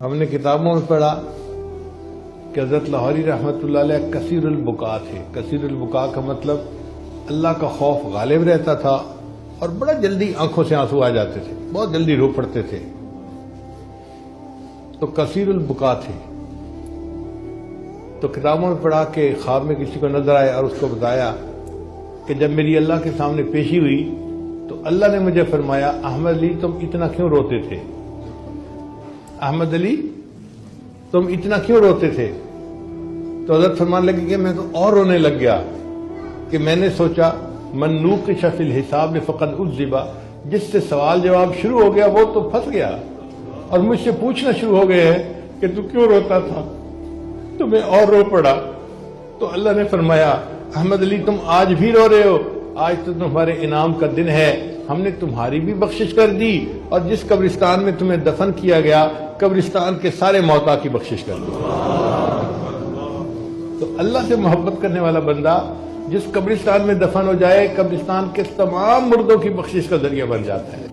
ہم نے کتابوں میں پڑھا کہ حضرت لاہوری رحمۃ اللہ علیہ کثیر البکا تھے۔ کثیر البکا کا مطلب اللہ کا خوف غالب رہتا تھا اور بڑا جلدی آنکھوں سے آنسو آ جاتے تھے، بہت جلدی رو پڑتے تھے، تو کثیر البکا تھے۔ تو کتابوں میں پڑھا کہ خواب میں کسی کو نظر آئے اور اس کو بتایا کہ جب میری اللہ کے سامنے پیشی ہوئی تو اللہ نے مجھے فرمایا، احمد علی تم اتنا کیوں روتے تھے؟ احمد علی تم اتنا کیوں روتے تھے؟ تو حضرت فرمان لگے کہ میں تو اور رونے لگ گیا کہ میں نے سوچا من نوقش فی الحساب فقد عذب، جس سے سوال جواب شروع ہو گیا وہ تو پھنس گیا، اور مجھ سے پوچھنا شروع ہو گئے ہیں کہ تو کیوں روتا تھا؟ تو میں اور رو پڑا۔ تو اللہ نے فرمایا، احمد علی تم آج بھی رو رہے ہو، آج تو تمہارے انعام کا دن ہے، ہم نے تمہاری بھی بخشش کر دی، اور جس قبرستان میں تمہیں دفن کیا گیا قبرستان کے سارے موتا کی بخشش کر دی۔ تو اللہ سے محبت کرنے والا بندہ جس قبرستان میں دفن ہو جائے، قبرستان کے تمام مردوں کی بخشش کا ذریعہ بن جاتا ہے۔